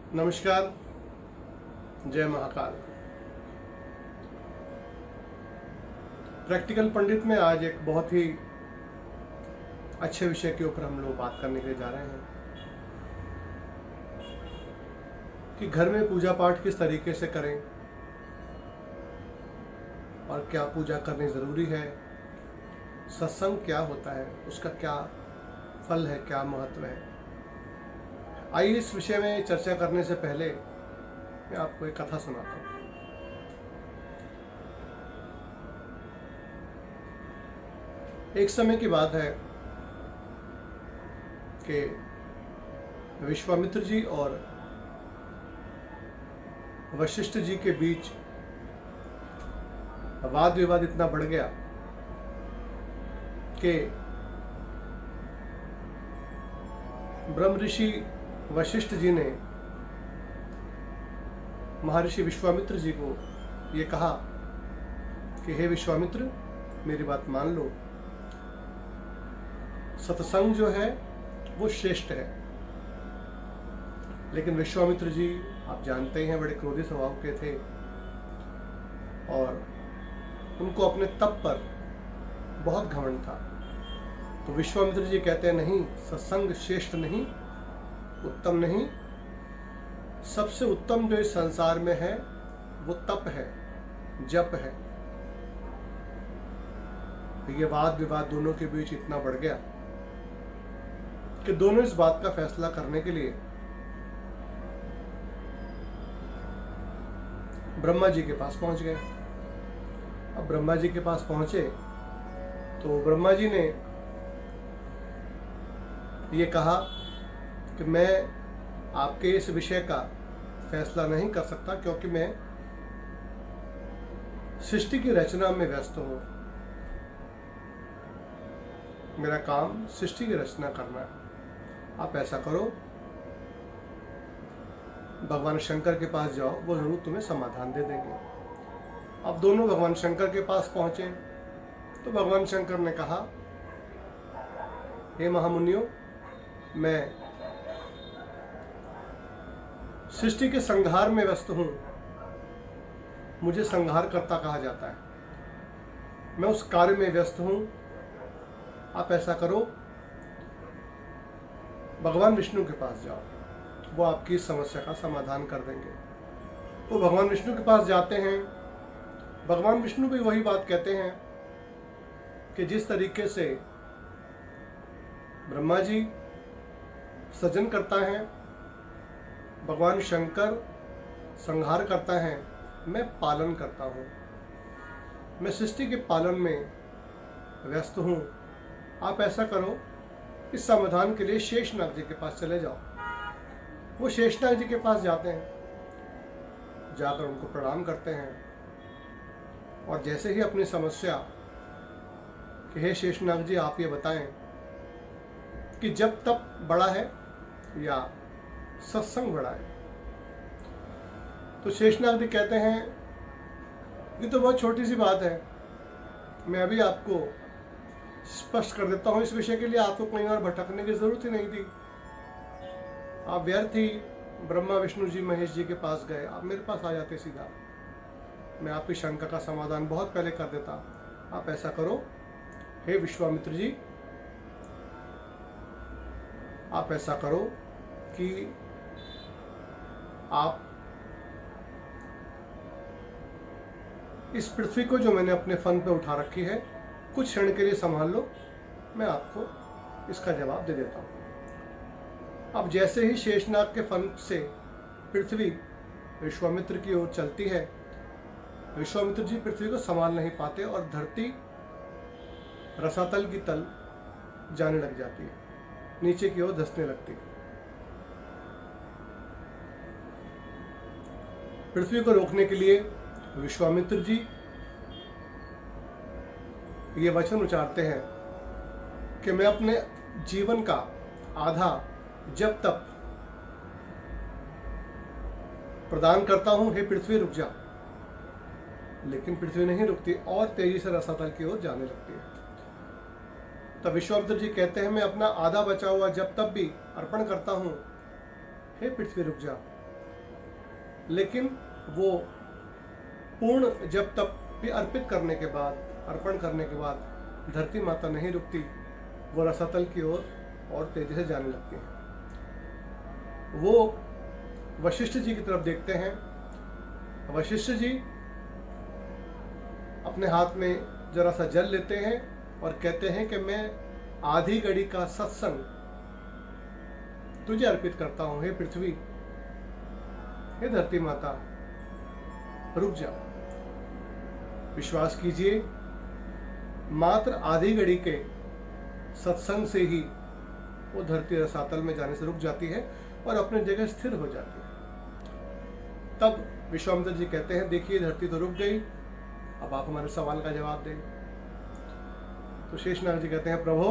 नमस्कार। जय महाकाल। प्रैक्टिकल पंडित में आज एक बहुत ही अच्छे विषय के ऊपर हम लोग बात करने के लिए जा रहे हैं कि घर में पूजा पाठ किस तरीके से करें और क्या पूजा करनी ज़रूरी है, सत्संग क्या होता है, उसका क्या फल है, क्या महत्व है। आइए इस विषय में चर्चा करने से पहले मैं आपको एक कथा सुनाता हूँ। एक समय की बात है कि विश्वामित्र जी और वशिष्ठ जी के बीच वाद विवाद इतना बढ़ गया कि ब्रह्म ऋषि वशिष्ठ जी ने महर्षि विश्वामित्र जी को ये कहा कि हे विश्वामित्र, मेरी बात मान लो, सत्संग जो है वो श्रेष्ठ है। लेकिन विश्वामित्र जी, आप जानते ही हैं, बड़े क्रोधी स्वभाव के थे और उनको अपने तप पर बहुत घमंड था। तो विश्वामित्र जी कहते हैं, नहीं, सत्संग श्रेष्ठ नहीं, उत्तम नहीं, सबसे उत्तम जो इस संसार में है वो तप है, जप है। ये वाद विवाद दोनों के बीच इतना बढ़ गया कि दोनों इस बात का फैसला करने के लिए ब्रह्मा जी के पास पहुंच गए। अब ब्रह्मा जी के पास पहुंचे तो ब्रह्मा जी ने ये कहा कि मैं आपके इस विषय का फैसला नहीं कर सकता, क्योंकि मैं सृष्टि की रचना में व्यस्त हूं। मेरा काम सृष्टि की रचना करना है। आप ऐसा करो, भगवान शंकर के पास जाओ, वो जरूर तुम्हें समाधान दे देंगे। अब दोनों भगवान शंकर के पास पहुंचे तो भगवान शंकर ने कहा, हे महामुनियों, मैं सृष्टि के संहार में व्यस्त हूं। मुझे संहार करता कहा जाता है, मैं उस कार्य में व्यस्त हूं। आप ऐसा करो, भगवान विष्णु के पास जाओ, वो आपकी इस समस्या का समाधान कर देंगे। वो भगवान विष्णु के पास जाते हैं। भगवान विष्णु भी वही बात कहते हैं कि जिस तरीके से ब्रह्मा जी सृजन करता है, भगवान शंकर संहार करता है, मैं पालन करता हूँ। मैं सृष्टि के पालन में व्यस्त हूँ। आप ऐसा करो, इस समाधान के लिए शेषनाग जी के पास चले जाओ। वो शेषनाग जी के पास जाते हैं, जाकर उनको प्रणाम करते हैं और जैसे ही अपनी समस्या कि हे शेषनाग जी, आप ये बताएं कि जब तप बड़ा है या सत्संग बड़ा है। तो शेषनाग जी कहते हैं, ये तो बहुत छोटी सी बात है, मैं अभी आपको स्पष्ट कर देता हूं। इस विषय के लिए आपको कहीं और भटकने की जरूरत ही नहीं थी। आप व्यर्थ ही ब्रह्मा विष्णु जी महेश जी के पास गए। आप मेरे पास आ जाते सीधा, मैं आपकी शंका का समाधान बहुत पहले कर देता। आप ऐसा करो, हे विश्वामित्र जी, आप ऐसा करो कि आप इस पृथ्वी को जो मैंने अपने फन पे उठा रखी है, कुछ क्षण के लिए संभाल लो, मैं आपको इसका जवाब दे देता हूं। अब जैसे ही शेषनाग के फन से पृथ्वी विश्वामित्र की ओर चलती है, विश्वामित्र जी पृथ्वी को संभाल नहीं पाते और धरती रसातल की तल जाने लग जाती है, नीचे की ओर धंसने लगती है। पृथ्वी को रोकने के लिए विश्वामित्र जी ये वचन उच्चारते हैं कि मैं अपने जीवन का आधा जब तक प्रदान करता हूं, हे पृथ्वी रुक जा। लेकिन पृथ्वी नहीं रुकती और तेजी से रसातल की ओर जाने लगती है। तब विश्वामित्र जी कहते हैं, मैं अपना आधा बचा हुआ जब तब भी अर्पण करता हूं, हे पृथ्वी रुक जा। लेकिन वो पूर्ण जब तक भी अर्पित करने के बाद, अर्पण करने के बाद धरती माता नहीं रुकती, वो रसातल की ओर और तेजी से जाने लगती हैं। वो वशिष्ठ जी की तरफ देखते हैं। वशिष्ठ जी अपने हाथ में जरा सा जल लेते हैं और कहते हैं कि मैं आधी घड़ी का सत्संग तुझे अर्पित करता हूं, हे पृथ्वी, हे धरती माता, रुक जाओ। विश्वास कीजिए, मात्र आधी घड़ी के सत्संग से ही वो धरती रसातल में जाने से रुक जाती है और अपनी जगह स्थिर हो जाती है। तब विश्वामित्र जी कहते हैं, देखिए धरती तो रुक गई, अब आप हमारे सवाल का जवाब दें। तो शेषनाग जी कहते हैं, प्रभु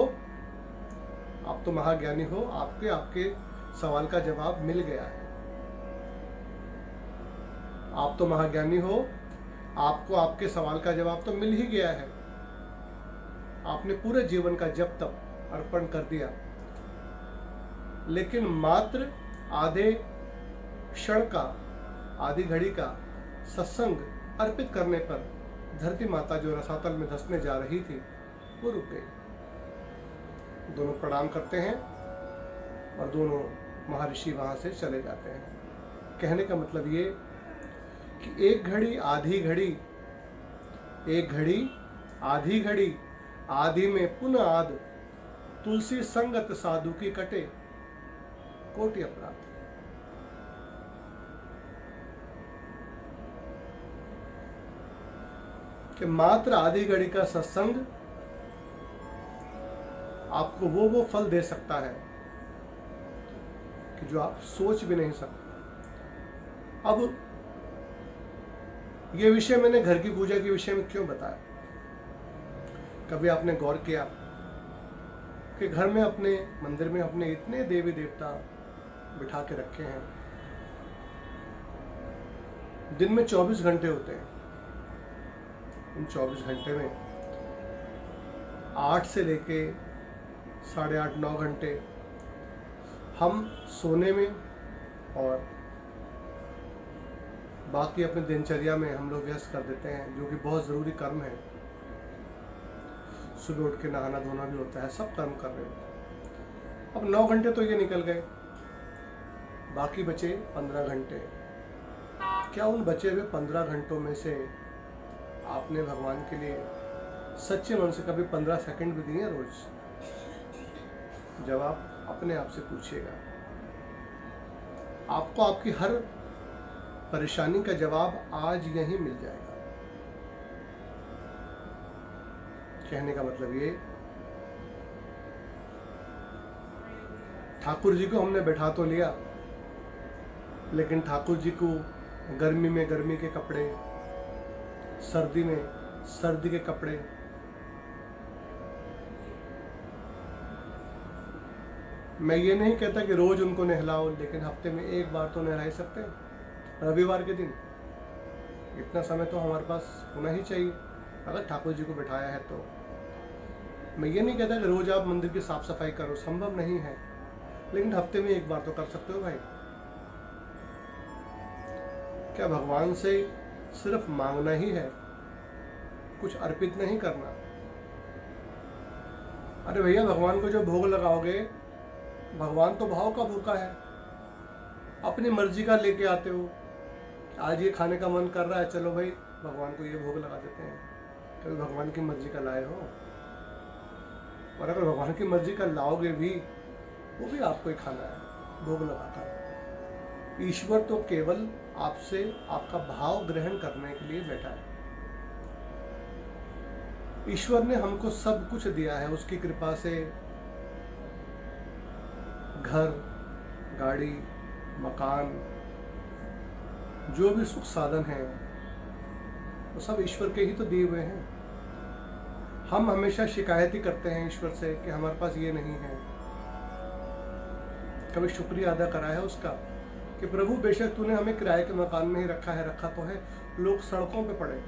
आप तो महाज्ञानी हो, आपके सवाल का जवाब मिल गया है। आप तो महाज्ञानी हो, आपको आपके सवाल का जवाब तो मिल ही गया है। आपने पूरे जीवन का जब तक अर्पण कर दिया, लेकिन मात्र आधे क्षण का, आधी घड़ी का सत्संग अर्पित करने पर धरती माता जो रसातल में धंसने जा रही थी वो रुक गई। दोनों प्रणाम करते हैं और दोनों महर्षि वहां से चले जाते हैं। कहने का मतलब ये कि एक घड़ी आधी घड़ी, एक घड़ी आधी घड़ी, आधी में पुनः आध, तुलसी संगत साधु की कटे कोटि अपराध। कि मात्र आधी घड़ी का सत्संग आपको वो फल दे सकता है कि जो आप सोच भी नहीं सकते। अब ये विषय मैंने घर की पूजा के विषय में क्यों बताया? कभी आपने गौर किया कि घर में, अपने मंदिर में अपने इतने देवी देवता बिठा के रखे हैं, दिन में 24 घंटे होते हैं। इन 24 घंटे में 8 से लेके 8:30 9 घंटे हम सोने में और बाकी अपने दिनचर्या में हम लोग व्यस्त कर देते हैं, जो कि बहुत ज़रूरी कर्म है। सुबह उठ के नहाना धोना भी होता है, सब कर्म कर रहे होते हैं। अब 9 घंटे तो ये निकल गए, बाकी बचे 15 घंटे। क्या उन बचे हुए 15 घंटों में से आपने भगवान के लिए सच्चे मन से कभी 15 सेकंड भी दिए रोज? जवाब अपने आप से पूछिएगा। आपको आपकी हर परेशानी का जवाब आज यहीं मिल जाएगा। कहने का मतलब ये, ठाकुर जी को हमने बैठा तो लिया, लेकिन ठाकुर जी को गर्मी में गर्मी के कपड़े, सर्दी में सर्दी के कपड़े, मैं ये नहीं कहता कि रोज उनको नहलाओ, लेकिन हफ्ते में एक बार तो नहला ही सकते हैं, रविवार के दिन। इतना समय तो हमारे पास होना ही चाहिए अगर ठाकुर जी को बैठाया है तो। मैं ये नहीं कहता कि रोज आप मंदिर की साफ सफाई करो, संभव नहीं है, लेकिन हफ्ते में एक बार तो कर सकते हो भाई। क्या भगवान से सिर्फ मांगना ही है, कुछ अर्पित नहीं करना? अरे भैया, भगवान को जो भोग लगाओगे, भगवान तो भाव का भूखा है। अपनी मर्जी का लेके आते हो, आज ये खाने का मन कर रहा है, चलो भाई भगवान को ये भोग लगा देते हैं। कभी भगवान की मर्जी का लाए हो? और अगर भगवान की मर्जी का लाओगे भी, वो भी आपको ही खाना है, भोग लगाकर। ईश्वर तो केवल आपसे आपका भाव ग्रहण करने के लिए बैठा है। ईश्वर ने हमको सब कुछ दिया है, उसकी कृपा से घर, गाड़ी, मकान, जो भी सुख साधन है वो सब ईश्वर के ही तो दिए हुए हैं। हम हमेशा शिकायत ही करते हैं ईश्वर से कि हमारे पास ये नहीं है। कभी शुक्रिया अदा करा है उसका कि प्रभु बेशक तूने हमें किराए के मकान में ही रखा है, रखा तो है, लोग सड़कों पे पड़े।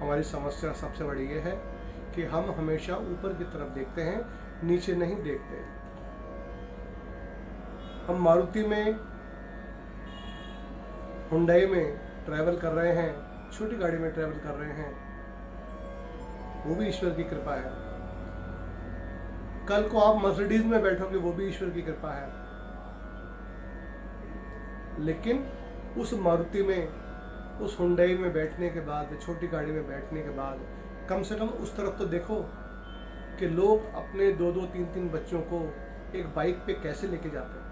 हमारी समस्या सबसे बड़ी ये है कि हम हमेशा ऊपर की तरफ देखते हैं, नीचे नहीं देखते। हम मारुति में हुंडई में ट्रैवल कर रहे हैं, छोटी गाड़ी में ट्रैवल कर रहे हैं, वो भी ईश्वर की कृपा है। कल को आप मर्सिडीज में बैठोगे, वो भी ईश्वर की कृपा है। लेकिन उस मारुति में, उस हुंडई में बैठने के बाद, छोटी गाड़ी में बैठने के बाद, कम से कम उस तरफ तो देखो कि लोग अपने 2-2, 3-3 बच्चों को एक बाइक पे कैसे लेके जाते हैं।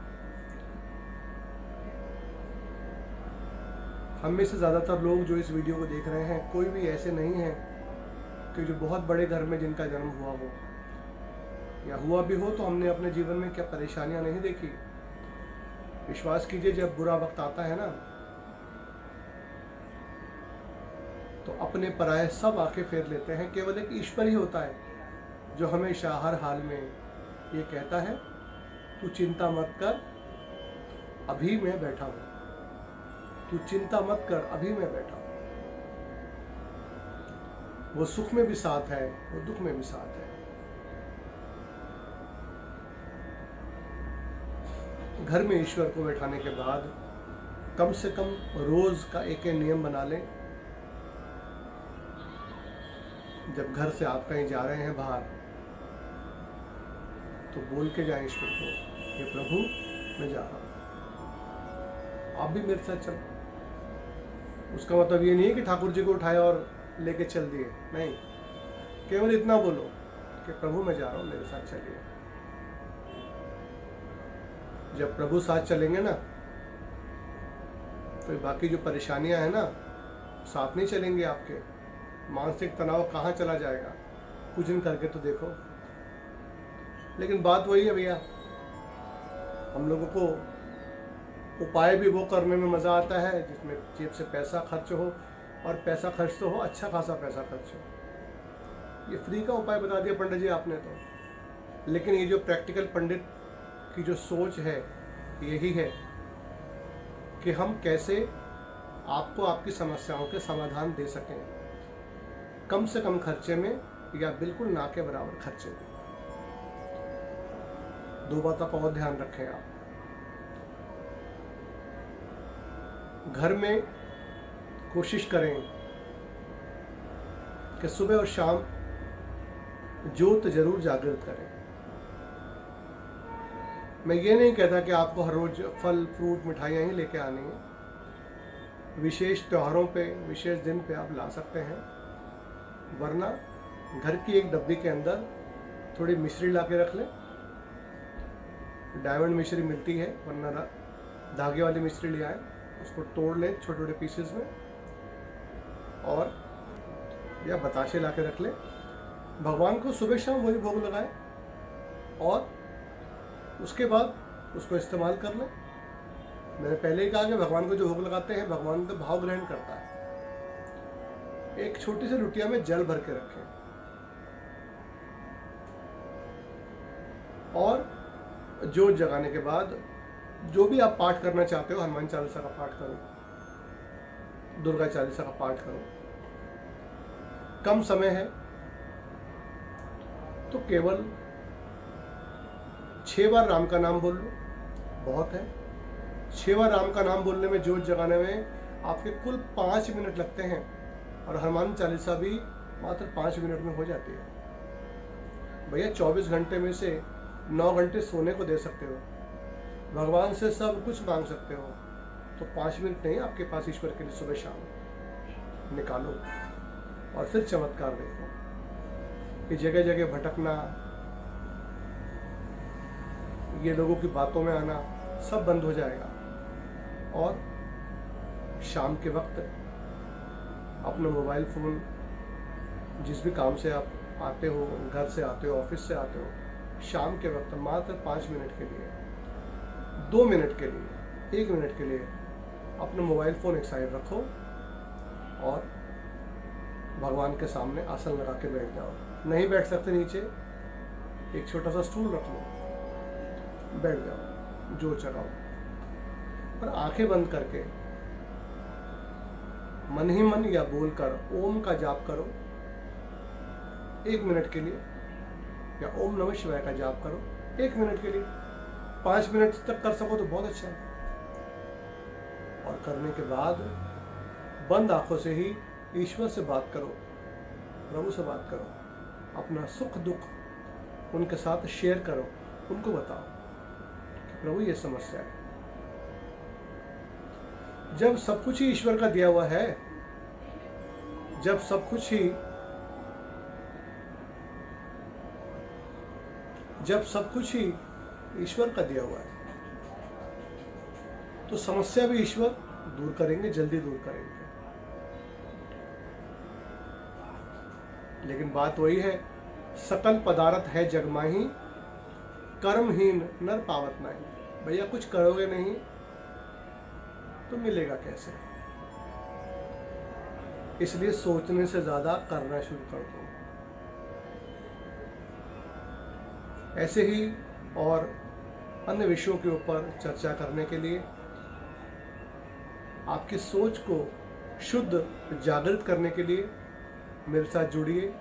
हम में से ज़्यादातर लोग जो इस वीडियो को देख रहे हैं, कोई भी ऐसे नहीं है कि जो बहुत बड़े घर में जिनका जन्म हुआ हो, या हुआ भी हो तो हमने अपने जीवन में क्या परेशानियां नहीं देखी। विश्वास कीजिए, जब बुरा वक्त आता है ना, तो अपने पराये सब आंखें फेर लेते हैं। केवल एक ईश्वर ही होता है जो हमेशा हर हाल में ये कहता है, तू चिंता मत कर, अभी मैं बैठा हूं। तू चिंता मत कर, अभी मैं बैठा हूं। वो सुख में भी साथ है, वो दुख में भी साथ है। घर में ईश्वर को बैठाने के बाद कम से कम रोज का एक नियम बना लें। जब घर से आप कहीं जा रहे हैं बाहर, तो बोल के जाएं ईश्वर को, हे प्रभु मैं जा रहा हूं, आप भी मेरे साथ चलो। उसका मतलब ये नहीं है कि ठाकुर जी को उठाया और लेके चल दिए, नहीं। केवल इतना बोलो कि प्रभु मैं जा रहा हूं, मेरे साथ चलिए। जब प्रभु साथ चलेंगे ना, तो बाकी जो परेशानियां हैं ना, साथ नहीं चलेंगे आपके। मानसिक तनाव कहाँ चला जाएगा, कुछ दिन करके तो देखो। लेकिन बात वही है भैया, हम लोगों को उपाय भी वो करने में मज़ा आता है जिसमें जेब से पैसा खर्च हो, और पैसा खर्च तो हो, अच्छा खासा पैसा खर्च हो। ये फ्री का उपाय बता दिया पंडित जी आपने तो, लेकिन ये जो प्रैक्टिकल पंडित की जो सोच है, यही है कि हम कैसे आपको आपकी समस्याओं के समाधान दे सकें, कम से कम खर्चे में या बिल्कुल ना के बराबर खर्चे में। दो बातों का और ध्यान रखें आप। घर में कोशिश करें कि सुबह और शाम ज्योत जरूर जागृत करें। मैं ये नहीं कहता कि आपको हर रोज फल फ्रूट मिठाइयाँ ही लेके आनी है। विशेष त्योहारों पे, विशेष दिन पे आप ला सकते हैं, वरना घर की एक डब्बी के अंदर थोड़ी मिश्री ला के रख लें। डायमंड मिश्री मिलती है, वरना धागे वाली मिश्री ले आए, उसको तोड़ लें छोटे छोटे पीसेस में, और या बताशे ला के रख लें। भगवान को सुबह शाम वही भोग लगाएं, और उसके बाद उसको इस्तेमाल कर लें। मैंने पहले ही कहा कि भगवान को जो भोग लगाते हैं, भगवान तो भाव ग्रहण करता है। एक छोटी सी लुटिया में जल भर के रखें, और ज्योत जगाने के बाद जो भी आप पाठ करना चाहते हो, हनुमान चालीसा का पाठ करो, दुर्गा चालीसा का पाठ करो। कम समय है तो केवल 6 बार राम का नाम बोल लो, बहुत है। 6 बार राम का नाम बोलने में, ज्योत जगाने में आपके कुल 5 मिनट लगते हैं, और हनुमान चालीसा भी मात्र 5 मिनट में हो जाती है। भैया 24 घंटे में से 9 घंटे सोने को दे सकते हो, भगवान से सब कुछ मांग सकते हो, तो 5 मिनट नहीं आपके पास ईश्वर के लिए सुबह शाम निकालो, और फिर चमत्कार देखो। कि जगह जगह भटकना, ये लोगों की बातों में आना, सब बंद हो जाएगा। और शाम के वक्त अपना मोबाइल फ़ोन, जिस भी काम से आप आते हो, घर से आते हो, ऑफिस से आते हो, शाम के वक्त मात्र 5 मिनट के लिए, 2 मिनट के लिए, 1 मिनट के लिए अपना मोबाइल फ़ोन एक साइड रखो, और भगवान के सामने आसन लगा के बैठ जाओ। नहीं बैठ सकते नीचे, एक छोटा सा स्टूल रख लो, बैठ जाओ, जो चलाओ, पर आंखें बंद करके मन ही मन या बोलकर ओम का जाप करो 1 मिनट के लिए, या ओम नमः शिवाय का जाप करो 1 मिनट के लिए। 5 मिनट तक कर सको तो बहुत अच्छा है। और करने के बाद बंद आंखों से ही ईश्वर से बात करो, प्रभु से बात करो, अपना सुख दुख उनके साथ शेयर करो, उनको बताओ कि प्रभु ये समस्या है। जब सब कुछ ही ईश्वर का दिया हुआ है, जब सब कुछ ही ईश्वर का दिया हुआ है, तो समस्या भी ईश्वर दूर करेंगे, जल्दी दूर करेंगे। लेकिन बात वही है, सकल पदार्थ है जग माही, कर्महीन नर पावत नहीं। भैया कुछ करोगे नहीं तो मिलेगा कैसे? इसलिए सोचने से ज्यादा करना शुरू कर दो। ऐसे ही और अन्य विषयों के ऊपर चर्चा करने के लिए, आपकी सोच को शुद्ध जागृत करने के लिए मेरे साथ जुड़िए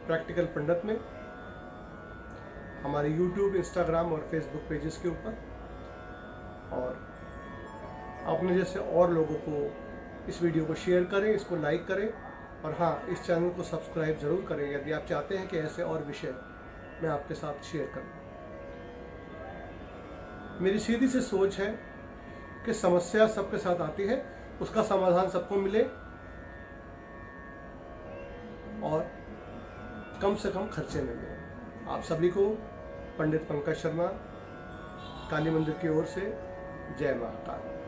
प्रैक्टिकल पंडित में, हमारे YouTube, Instagram और Facebook पेजेस के ऊपर। और अपने जैसे और लोगों को इस वीडियो को शेयर करें, इसको लाइक करें, और हाँ, इस चैनल को सब्सक्राइब जरूर करें यदि आप चाहते हैं कि ऐसे और विषय मैं आपके साथ शेयर करूं। मेरी सीधी सी सोच है कि समस्या सबके साथ आती है, उसका समाधान सबको मिले और कम से कम खर्चे में मिले। आप सभी को पंडित पंकज शर्मा, काली मंदिर की ओर से जय महाकाल।